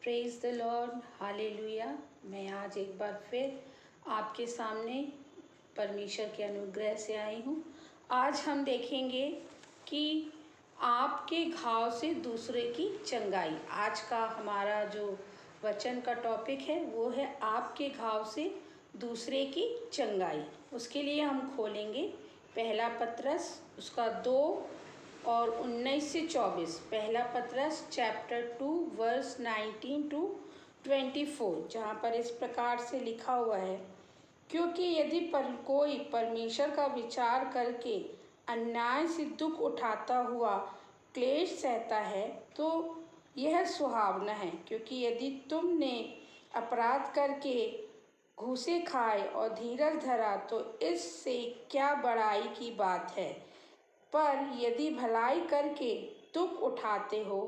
Praise the Lord, hallelujah. मैं आज एक बार फिर आपके सामने परमेश्वर के अनुग्रह से आई हूँ। आज हम देखेंगे कि आपके घाव से दूसरे की चंगाई। आज का हमारा जो वचन का टॉपिक है वो है आपके घाव से दूसरे की चंगाई। उसके लिए हम खोलेंगे पहला पतरस उसका 2 और 19 से 24। पहला पतरस चैप्टर 2 वर्स 19 टू 24, जहाँ पर इस प्रकार से लिखा हुआ है, क्योंकि यदि कोई परमेश्वर का विचार करके अन्याय से दुख उठाता हुआ क्लेश सहता है तो यह सुहावना है। क्योंकि यदि तुमने अपराध करके घूसे खाए और धीरज धरा तो इससे क्या बड़ाई की बात है। पर यदि भलाई करके दुख उठाते हो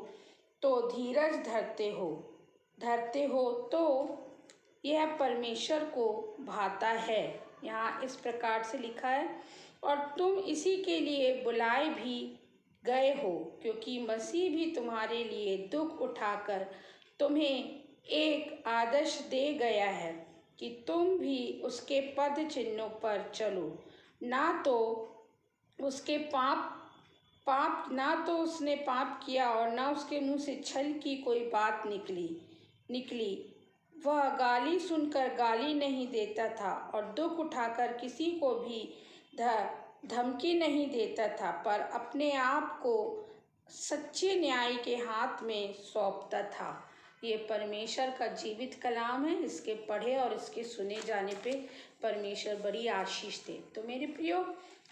तो धीरज धरते हो तो यह परमेश्वर को भाता है। यहाँ इस प्रकार से लिखा है, और तुम इसी के लिए बुलाए भी गए हो, क्योंकि मसीह भी तुम्हारे लिए दुख उठाकर तुम्हें एक आदर्श दे गया है कि तुम भी उसके पद चिन्हों पर चलो। ना तो उसने पाप किया और ना उसके मुंह से छल की कोई बात निकली। वह गाली सुनकर गाली नहीं देता था और दुख उठाकर किसी को भी धमकी नहीं देता था, पर अपने आप को सच्चे न्याय के हाथ में सौंपता था। ये परमेश्वर का जीवित कलाम है। इसके पढ़े और इसके सुने जाने पे परमेश्वर बड़ी आशीष दे। तो मेरे प्रियो,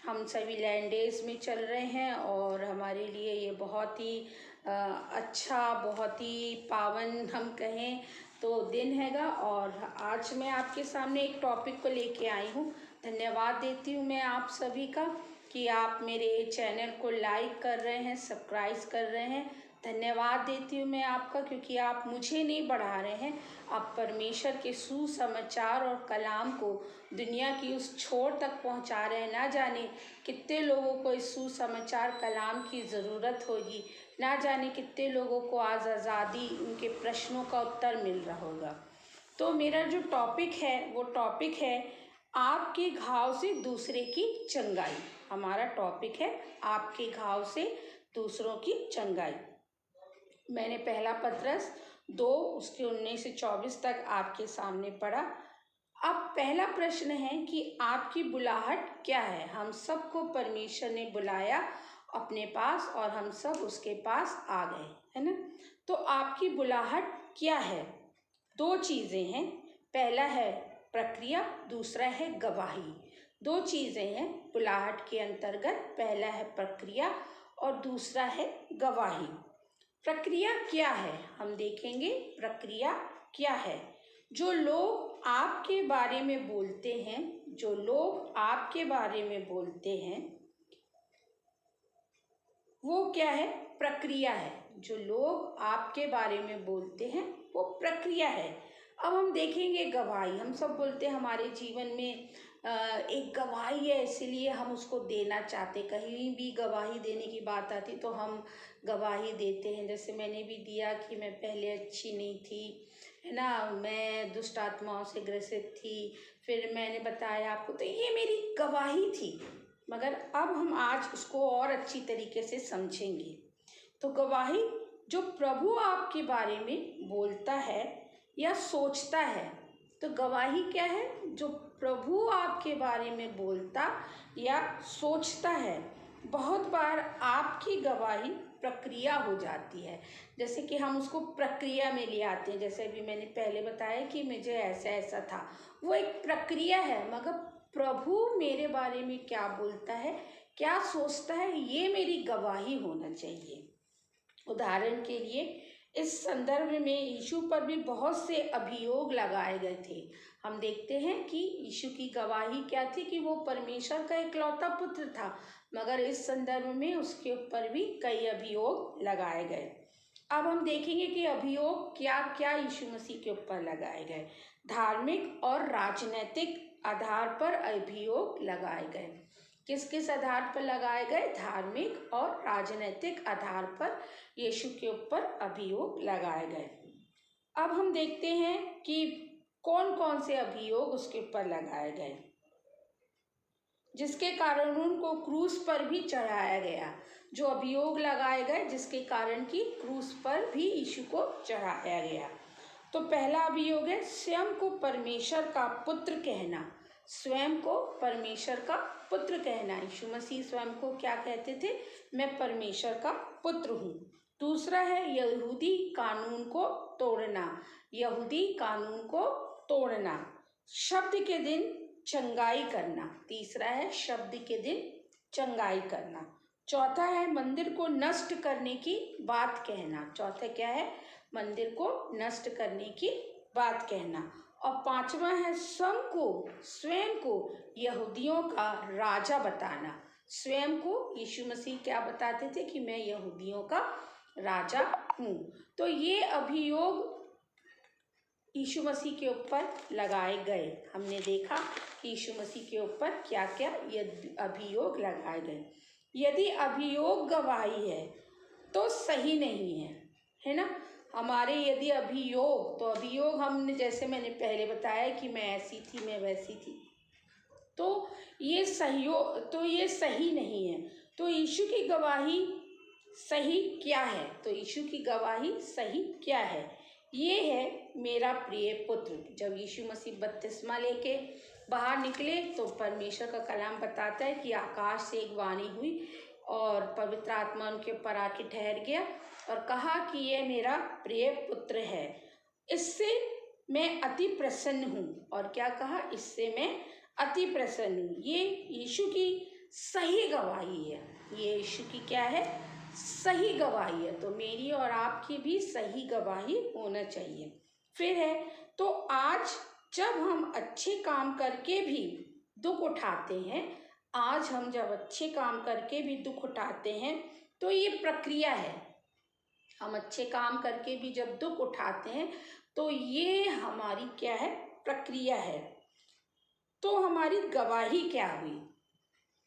हम सभी लैंड डेज में चल रहे हैं और हमारे लिए ये बहुत ही अच्छा, बहुत ही पावन हम कहें तो दिन हैगा। और आज मैं आपके सामने एक टॉपिक को लेके आई हूँ। धन्यवाद देती हूँ मैं आप सभी का कि आप मेरे चैनल को लाइक कर रहे हैं, सब्सक्राइब कर रहे हैं। धन्यवाद देती हूँ मैं आपका, क्योंकि आप मुझे नहीं बढ़ा रहे हैं, आप परमेश्वर के सुसमाचार और कलाम को दुनिया की उस छोर तक पहुँचा रहे हैं। ना जाने कितने लोगों को इस सुसमाचार कलाम की ज़रूरत होगी, ना जाने कितने लोगों को आज आज़ादी, उनके प्रश्नों का उत्तर मिल रहा होगा। तो मेरा जो टॉपिक है वो टॉपिक है आपके घाव से दूसरे की चंगाई। हमारा टॉपिक है आपके घाव से दूसरों की चंगाई। मैंने पहला पतरस 2 उसके 19 से 24 तक आपके सामने पढ़ा। अब पहला प्रश्न है कि आपकी बुलाहट क्या है। हम सबको परमेश्वर ने बुलाया अपने पास और हम सब उसके पास आ गए, है ना। तो आपकी बुलाहट क्या है? 2 चीज़ें हैं। पहला है प्रक्रिया, दूसरा है गवाही। 2 चीज़ें हैं बुलाहट के अंतर्गत। पहला है प्रक्रिया और दूसरा है गवाही। प्रक्रिया क्या है हम देखेंगे। प्रक्रिया क्या है? जो लोग आपके बारे में बोलते हैं, वो क्या है? प्रक्रिया है। जो लोग आपके बारे में बोलते हैं वो प्रक्रिया है। अब हम देखेंगे गवाही। हम सब बोलते हैं हमारे जीवन में एक गवाही है, इसीलिए हम उसको देना चाहते। कहीं भी गवाही देने की बात आती तो हम गवाही देते हैं। जैसे मैंने भी दिया कि मैं पहले अच्छी नहीं थी, है ना, मैं दुष्ट आत्माओं से ग्रसित थी, फिर मैंने बताया आपको, तो ये मेरी गवाही थी। मगर अब हम आज उसको और अच्छी तरीके से समझेंगे। तो गवाही, जो प्रभु आपके बारे में बोलता है या सोचता है। तो गवाही क्या है? जो प्रभु आपके बारे में बोलता या सोचता है। बहुत बार आपकी गवाही प्रक्रिया हो जाती है, जैसे कि हम उसको प्रक्रिया में ले आते हैं। जैसे अभी मैंने पहले बताया कि मुझे ऐसा ऐसा था, वो एक प्रक्रिया है। मगर प्रभु मेरे बारे में क्या बोलता है, क्या सोचता है, ये मेरी गवाही होना चाहिए। उदाहरण के लिए इस संदर्भ में यीशु पर भी बहुत से अभियोग लगाए गए थे। हम देखते हैं कि यीशु की गवाही क्या थी कि वो परमेश्वर का इकलौता पुत्र था, मगर इस संदर्भ में उसके ऊपर भी कई अभियोग लगाए गए। अब हम देखेंगे कि अभियोग क्या क्या यीशु मसीह के ऊपर लगाए गए। धार्मिक और राजनैतिक आधार पर अभियोग लगाए गए। किस किस आधार पर लगाए गए? धार्मिक और राजनैतिक आधार पर यीशु के ऊपर अभियोग लगाए गए। अब हम देखते हैं कि कौन कौन से अभियोग उसके ऊपर लगाए गए, जिसके कारण उनको क्रूस पर भी चढ़ाया गया। जो अभियोग लगाए गए जिसके कारण कि क्रूस पर भी यीशु को चढ़ाया गया। तो पहला अभियोग है स्वयं को परमेश्वर का पुत्र कहना। स्वयं को परमेश्वर का पुत्र कहना। यीशु मसीह स्वयं को क्या कहते थे? मैं परमेश्वर का पुत्र हूँ। दूसरा है यहूदी कानून को तोड़ना। यहूदी कानून को तोड़ना। शब्द के दिन चंगाई करना। तीसरा है शब्द के दिन चंगाई करना। चौथा है मंदिर को नष्ट करने की बात कहना। चौथा क्या है? मंदिर को नष्ट करने की बात कहना। और पांचवा है स्वयं को यहूदियों का राजा बताना। स्वयं को यीशु मसीह क्या बताते थे? कि मैं यहूदियों का राजा हूँ। तो ये अभियोग यीशु मसीह के ऊपर लगाए गए। हमने देखा कि यीशु मसीह के ऊपर क्या क्या अभियोग लगाए गए। यदि अभियोग गवाही है तो सही नहीं है, है ना? हमारे यदि अभियोग, तो अभियोग हमने जैसे मैंने पहले बताया कि मैं ऐसी थी, मैं वैसी थी, तो ये सही नहीं है। तो यीशु की गवाही सही क्या है? तो यीशु की गवाही सही क्या है? ये है मेरा प्रिय पुत्र। जब यीशु मसीह बपतिस्मा लेके बाहर निकले तो परमेश्वर का कलाम बताता है कि आकाश से एक वाणी हुई और पवित्र आत्मा उनके ऊपर आके ठहर गया और कहा कि ये मेरा प्रिय पुत्र है, इससे मैं अति प्रसन्न हूँ। और क्या कहा? इससे मैं अति प्रसन्न हूँ। ये यीशु की सही गवाही है। ये यीशु की क्या है? सही गवाही है। तो मेरी और आपकी भी सही गवाही होना चाहिए। फिर है तो आज जब हम अच्छे काम करके भी दुख उठाते हैं, आज हम जब अच्छे काम करके भी दुख उठाते हैं तो ये प्रक्रिया है। हम अच्छे काम करके भी जब दुख उठाते हैं तो ये हमारी क्या है? प्रक्रिया है। तो हमारी गवाही क्या हुई?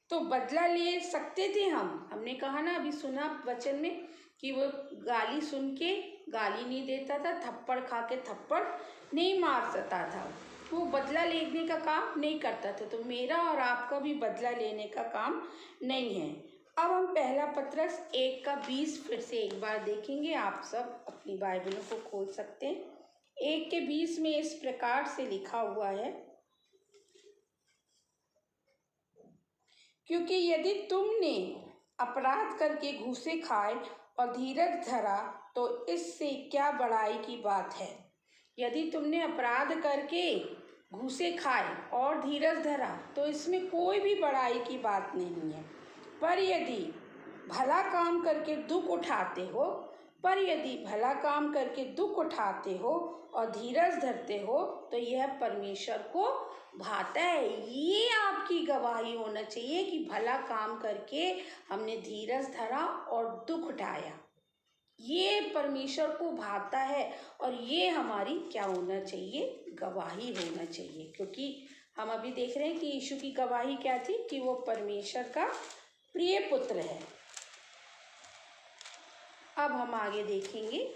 तो बदला ले सकते थे हमने कहा ना, अभी सुना वचन में कि वो गाली सुन के गाली नहीं देता था, थप्पड़ खा के थप्पड़ नहीं मार सकता था, वो बदला लेने का काम नहीं करता था। तो मेरा और आपका भी बदला लेने का काम नहीं है। अब हम पहला पत्रस 1:20 फिर से एक बार देखेंगे। आप सब अपनी बाइबलों को खोल सकते हैं। 1:20 में इस प्रकार से लिखा हुआ है, क्योंकि यदि तुमने अपराध करके घूसे खाए और धीरज धरा तो इससे क्या बड़ाई की बात है। यदि तुमने अपराध करके घूसे खाए और धीरज धरा तो इसमें कोई भी बड़ाई की बात नहीं है। पर यदि भला काम करके दुख उठाते हो और धीरज धरते हो तो यह परमेश्वर को भाता है। ये आपकी गवाही होना चाहिए कि भला काम करके हमने धीरज धरा और दुख उठाया, ये परमेश्वर को भाता है। और ये हमारी क्या होना चाहिए? गवाही होना चाहिए। क्योंकि हम अभी देख रहे हैं कि यीशु की गवाही क्या थी? कि वो परमेश्वर का प्रिय पुत्र है। अब हम आगे देखेंगे,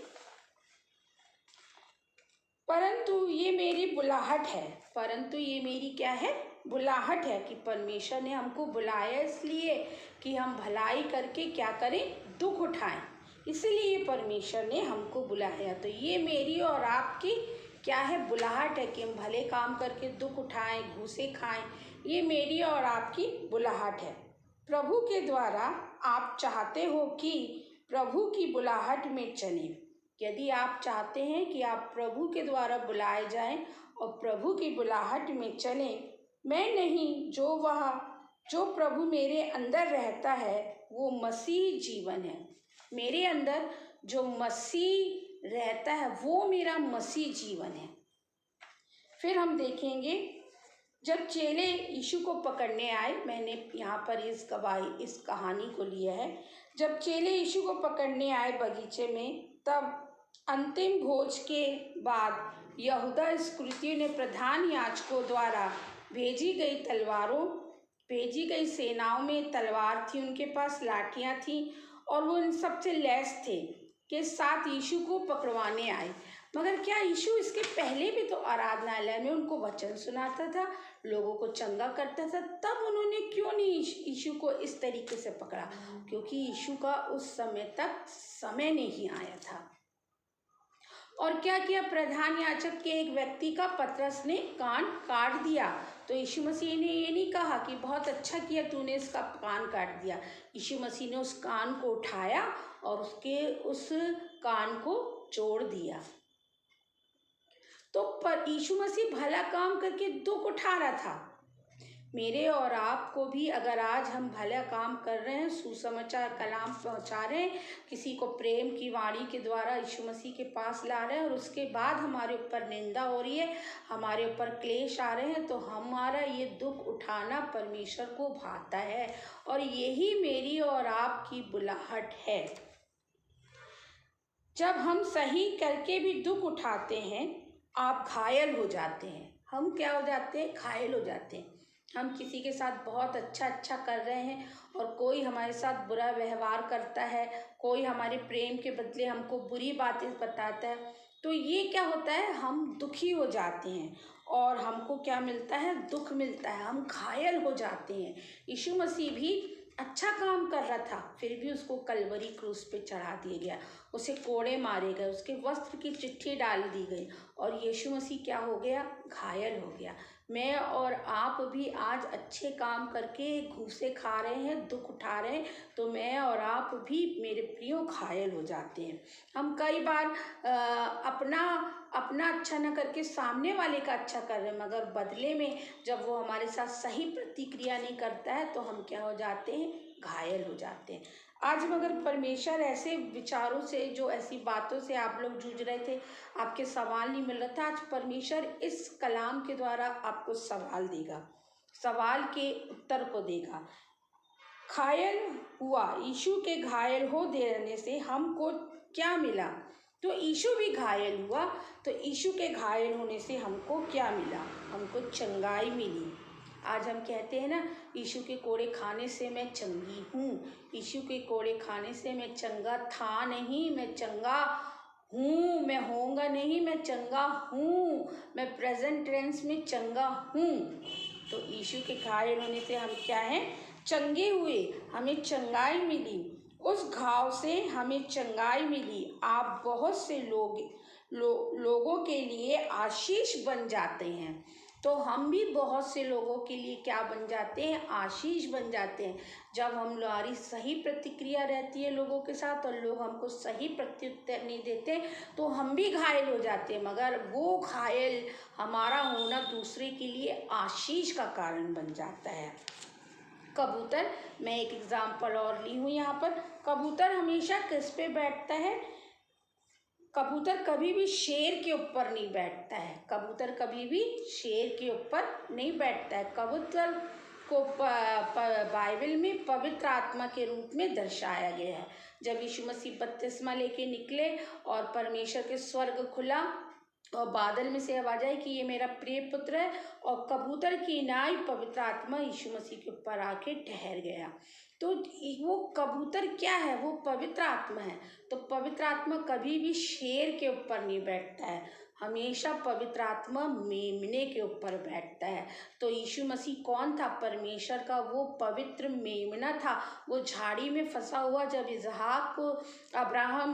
परंतु ये मेरी बुलाहट है। परंतु ये मेरी क्या है? बुलाहट है कि परमेश्वर ने हमको बुलाया इसलिए कि हम भलाई करके क्या करें? दुख उठाएं। इसलिए परमेश्वर ने हमको बुलाया। तो ये मेरी और आपकी क्या है? बुलाहट है कि हम भले काम करके दुख उठाएं, घूसे खाएं। ये मेरी और आपकी बुलाहट है। प्रभु के द्वारा आप चाहते हो कि प्रभु की बुलाहट में चलें। यदि आप चाहते हैं कि आप प्रभु के द्वारा बुलाए जाएं और प्रभु की बुलाहट में चलें, मैं नहीं, जो प्रभु मेरे अंदर रहता है वो मसीह जीवन है। मेरे अंदर जो मसीह रहता है वो मेरा मसीह जीवन है। फिर हम देखेंगे, जब चेले यीशु को पकड़ने आए, मैंने यहाँ पर इस कहानी को लिया है। जब चेले यीशु को पकड़ने आए बगीचे में, तब अंतिम भोज के बाद यहूदा इस्करियोती ने प्रधान याजकों द्वारा भेजी गई सेनाओं में तलवार थी, उनके पास लाठियां थी और वो इन सबसे लैस थे के साथ यीशु को पकड़वाने आए। मगर क्या यीशु इसके पहले भी तो आराधनालय में उनको वचन सुनाता था, लोगों को चंगा करता था, तब उन्होंने क्यों नहीं यीशु को इस तरीके से पकड़ा? क्योंकि यीशु का उस समय तक समय नहीं आया था। और क्या किया? प्रधान याजक के एक व्यक्ति का पतरस ने कान काट दिया। तो यीशु मसीह ने ये नहीं कहा कि बहुत अच्छा किया तूने इसका कान काट दिया। यीशु मसीह ने उस कान को उठाया और उस कान को जोड़ दिया। तो पर यीशु मसीह भला काम करके दुख उठा रहा था। मेरे और आपको भी अगर आज हम भला काम कर रहे हैं, सुसमाचार कलाम पहुंचा रहे हैं, किसी को प्रेम की वाणी के द्वारा यीशु मसीह के पास ला रहे हैं, और उसके बाद हमारे ऊपर निंदा हो रही है, हमारे ऊपर क्लेश आ रहे हैं, तो हमारा ये दुख उठाना परमेश्वर को भाता है। और यही मेरी और आपकी बुलाहट है। जब हम सही करके भी दुख उठाते हैं, आप घायल हो जाते हैं। हम क्या हो जाते हैं? घायल हो जाते हैं। हम किसी के साथ बहुत अच्छा कर रहे हैं और कोई हमारे साथ बुरा व्यवहार करता है, कोई हमारे प्रेम के बदले हमको बुरी बातें बताता है, तो ये क्या होता है? हम दुखी हो जाते हैं और हमको क्या मिलता है? दुख मिलता है, हम घायल हो जाते हैं। यीशु मसीह भी अच्छा काम कर रहा था, फिर भी उसको कलवरी क्रूस पे चढ़ा दिया गया, उसे कोड़े मारे गए, उसके वस्त्र की चिट्ठी डाल दी गई और यीशु मसीह क्या हो गया? घायल हो गया। मैं और आप भी आज अच्छे काम करके घूसे खा रहे हैं, दुख उठा रहे हैं, तो मैं और आप भी मेरे प्रियो घायल हो जाते हैं। हम कई बार अपना अच्छा न करके सामने वाले का अच्छा कर रहे हैं, मगर बदले में जब वो हमारे साथ सही प्रतिक्रिया नहीं करता है तो हम क्या हो जाते हैं? घायल हो जाते हैं। आज मगर परमेश्वर ऐसे विचारों से, जो ऐसी बातों से आप लोग जूझ रहे थे, आपके सवाल नहीं मिल रहा था, आज परमेश्वर इस कलाम के द्वारा आपको सवाल देगा, सवाल के उत्तर को देगा। घायल हुआ, यीशु के घायल हो देने से हमको क्या मिला? तो यीशु भी घायल हुआ, तो यीशु के घायल होने से हमको क्या मिला? हमको चंगाई मिली। आज हम कहते हैं ना, यीशु के कोड़े खाने से मैं चंगी हूँ। यीशु के कोड़े खाने से मैं चंगा था नहीं, मैं चंगा हूँ। मैं होऊंगा नहीं, मैं चंगा हूँ। मैं प्रेजेंट टेंस में चंगा हूँ। तो यीशु के घायल होने से हम क्या हैं? चंगे हुए, हमें चंगाई मिली। उस घाव से हमें चंगाई मिली। आप बहुत से लोगों के लिए आशीष बन जाते हैं। तो हम भी बहुत से लोगों के लिए क्या बन जाते हैं? आशीष बन जाते हैं। जब हमारी सही प्रतिक्रिया रहती है लोगों के साथ और लोग हमको सही प्रत्युत्तर नहीं देते, तो हम भी घायल हो जाते हैं, मगर वो घायल हमारा होना दूसरे के लिए आशीष का कारण बन जाता है। कबूतर, मैं एक एग्जाम्पल और ली हूँ यहाँ पर। कबूतर हमेशा किस पे बैठता है? कबूतर कभी भी शेर के ऊपर नहीं बैठता है। कबूतर कभी भी शेर के ऊपर नहीं बैठता है। कबूतर को बाइबल में पवित्र आत्मा के रूप में दर्शाया गया है। जब यीशु मसीह बपतिस्मा लेके निकले और परमेश्वर के स्वर्ग खुला और बादल में से आवाज आई कि ये मेरा प्रिय पुत्र है, और कबूतर की नाई पवित्र आत्मा यीशु मसीह के ऊपर आके ठहर गया। तो वो कबूतर क्या है? वो पवित्र आत्मा है। तो पवित्र आत्मा कभी भी शेर के ऊपर नहीं बैठता है, हमेशा पवित्र आत्मा मेमने के ऊपर बैठता है। तो यीशु मसीह कौन था? परमेश्वर का वो पवित्र मेमना था। वो झाड़ी में फंसा हुआ जब इसहाक को अब्राहम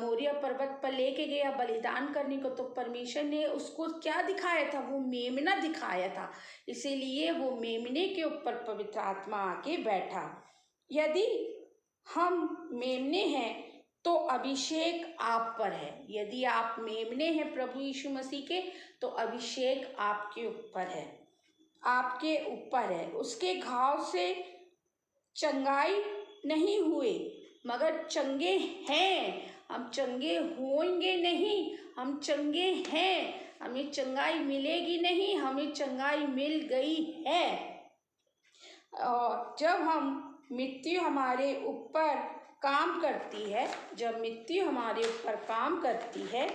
मोरिया पर्वत पर लेके गया बलिदान करने को, तो परमेश्वर ने उसको क्या दिखाया था? वो मेमना दिखाया था। इसीलिए वो मेमने के ऊपर पवित्र आत्मा आके बैठा। यदि हम मेमने हैं तो अभिषेक आप पर है। यदि आप मेमने हैं प्रभु यीशु मसीह के, तो अभिषेक आपके ऊपर है, आपके ऊपर है। उसके घाव से चंगाई नहीं हुए, मगर चंगे हैं। हम चंगे होंगे नहीं, हम चंगे हैं। हमें चंगाई मिलेगी नहीं, हमें चंगाई मिल गई है। और जब हम मृत्यु हमारे ऊपर काम करती है, जब मृत्यु हमारे ऊपर काम करती है,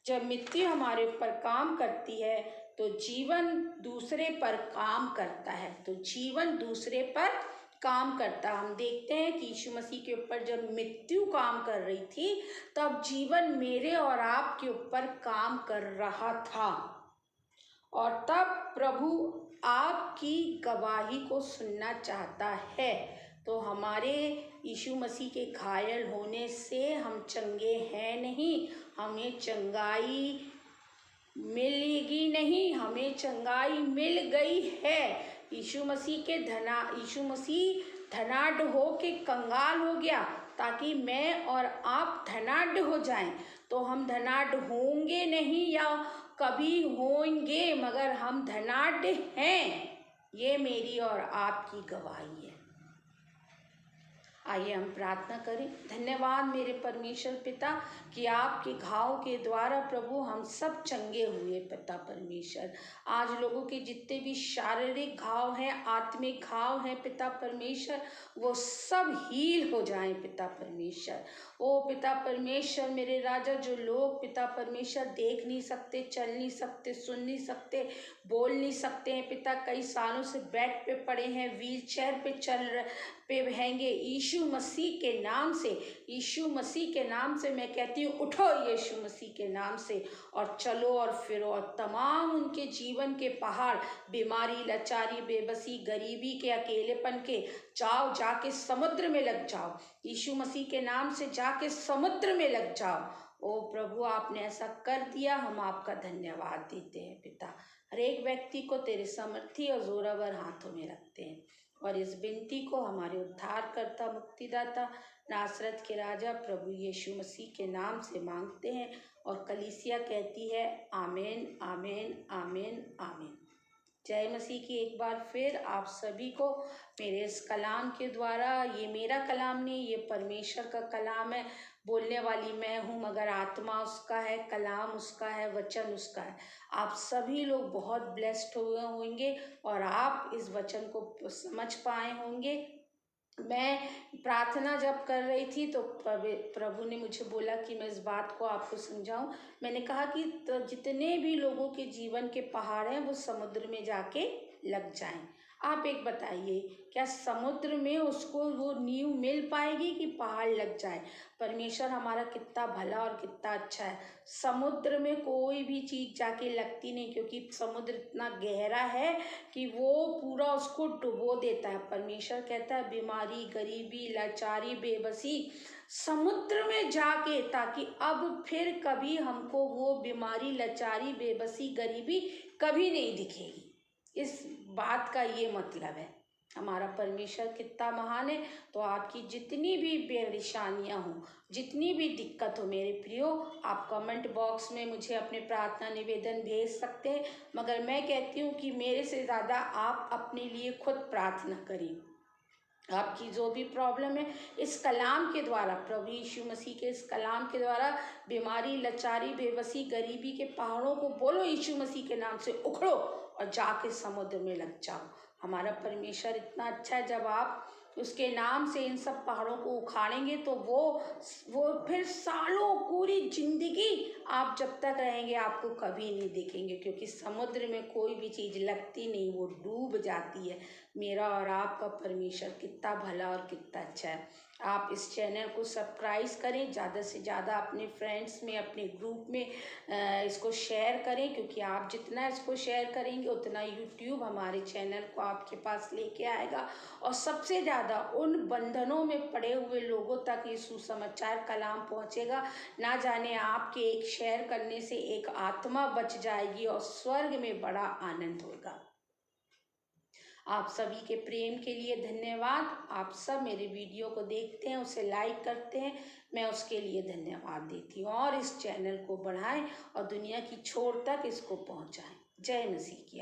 जब मृत्यु हमारे ऊपर काम करती है, तो जीवन दूसरे पर काम करता है। तो जीवन दूसरे पर काम करता। हम देखते हैं कि यीशु मसीह के ऊपर जब मृत्यु काम कर रही थी, तब जीवन मेरे और आपके ऊपर काम कर रहा था, और तब प्रभु आपकी गवाही को सुनना चाहता है। तो हमारे यीशु मसीह के घायल होने से हम चंगे हैं नहीं, हमें चंगाई मिलेगी नहीं, हमें चंगाई मिल गई है। यीशु मसीह धनाढ्य हो के कंगाल हो गया ताकि मैं और आप धनाढ्य हो जाएं। तो हम धनाढ्य होंगे नहीं या कभी होंगे, मगर हम धनाढ्य हैं, ये मेरी और आपकी गवाही है। आइए हम प्रार्थना करें। धन्यवाद मेरे परमेश्वर पिता कि आपके घाव के द्वारा प्रभु हम सब चंगे हुए। पिता परमेश्वर, आज लोगों के जितने भी शारीरिक घाव हैं, आत्मिक घाव हैं, पिता परमेश्वर, वो सब हील हो जाएं। पिता परमेश्वर, ओ पिता परमेश्वर मेरे राजा, जो लोग पिता परमेश्वर देख नहीं सकते, चल नहीं सकते, सुन नहीं सकते, बोल नहीं सकते हैं पिता, कई सालों से बेड पे पड़े हैं, व्हील चेयर पे रहेंगे, यीशु मसीह के नाम से, यीशु मसीह के नाम से मैं कहती हूँ, उठो यीशु मसीह के नाम से और चलो और फिरो, और तमाम उनके जीवन के पहाड़, बीमारी, लाचारी, बेबसी, गरीबी के, अकेलेपन के, जाके समुद्र में लग जाओ। यीशु मसीह के नाम से जाके समुद्र में लग जाओ। ओ प्रभु, आपने ऐसा कर दिया, हम आपका धन्यवाद देते हैं पिता। हर एक व्यक्ति को तेरे समर्थी और जोरावर हाथों में रखते हैं, और इस विनती को हमारे उद्धारकर्ता, मुक्तिदाता, नासरत के राजा प्रभु यीशु मसीह के नाम से मांगते हैं। और कलीसिया कहती है आमीन, आमीन, आमीन, आमीन। जय मसीह की। एक बार फिर आप सभी को मेरे इस कलाम के द्वारा, ये मेरा कलाम नहीं, ये परमेश्वर का कलाम है, बोलने वाली मैं हूँ, मगर आत्मा उसका है, कलाम उसका है, वचन उसका है। आप सभी लोग बहुत ब्लेस्ड हुए होंगे और आप इस वचन को समझ पाए होंगे। मैं प्रार्थना जब कर रही थी तो प्रभु ने मुझे बोला कि मैं इस बात को आपको समझाऊं। मैंने कहा कि तो जितने भी लोगों के जीवन के पहाड़ हैं वो समुद्र में जाके लग जाएं। आप एक बताइए, क्या समुद्र में उसको वो नींव मिल पाएगी कि पहाड़ लग जाए? परमेश्वर हमारा कितना भला और कितना अच्छा है। समुद्र में कोई भी चीज़ जाके लगती नहीं, क्योंकि समुद्र इतना गहरा है कि वो पूरा उसको डुबो देता है। परमेश्वर कहता है बीमारी, गरीबी, लाचारी, बेबसी समुद्र में जाके, ताकि अब फिर कभी हमको वो बीमारी, लाचारी, बेबसी, गरीबी कभी नहीं दिखेगी। इस बात का ये मतलब है। हमारा परमेश्वर कितना महान है। तो आपकी जितनी भी परेशानियां हो, जितनी भी दिक्कत हो मेरे प्रियो, आप कमेंट बॉक्स में मुझे अपने प्रार्थना निवेदन भेज सकते हैं, मगर मैं कहती हूँ कि मेरे से ज़्यादा आप अपने लिए खुद प्रार्थना करें। आपकी जो भी प्रॉब्लम है, इस कलाम के द्वारा, प्रभु यीशु मसीह के इस कलाम के द्वारा, बीमारी, लाचारी, बेबसी, गरीबी के पहाड़ों को बोलो यीशु मसीह के नाम से उखड़ो और जाके समुद्र में लग जाओ। हमारा परमेश्वर इतना अच्छा है, जब आप उसके नाम से इन सब पहाड़ों को उखाड़ेंगे तो वो फिर सालों, पूरी जिंदगी आप जब तक रहेंगे आपको कभी नहीं दिखेंगे, क्योंकि समुद्र में कोई भी चीज़ लगती नहीं, वो डूब जाती है। मेरा और आपका परमेश्वर कितना भला और कितना अच्छा है। आप इस चैनल को सब्सक्राइब करें, ज़्यादा से ज़्यादा अपने फ्रेंड्स में, अपने ग्रुप में इसको शेयर करें, क्योंकि आप जितना इसको शेयर करेंगे उतना यूट्यूब हमारे चैनल को आपके पास लेके आएगा, और सबसे ज़्यादा उन बंधनों में पड़े हुए लोगों तक ये सुसमाचार कलाम पहुँचेगा। ना जाने आपके एक शेयर करने से एक आत्मा बच जाएगी और स्वर्ग में बड़ा आनंद होगा। आप सभी के प्रेम के लिए धन्यवाद। आप सब मेरे वीडियो को देखते हैं, उसे लाइक करते हैं, मैं उसके लिए धन्यवाद देती हूँ। और इस चैनल को बढ़ाएं और दुनिया की छोर तक इसको पहुँचाएं। जय मसीह की।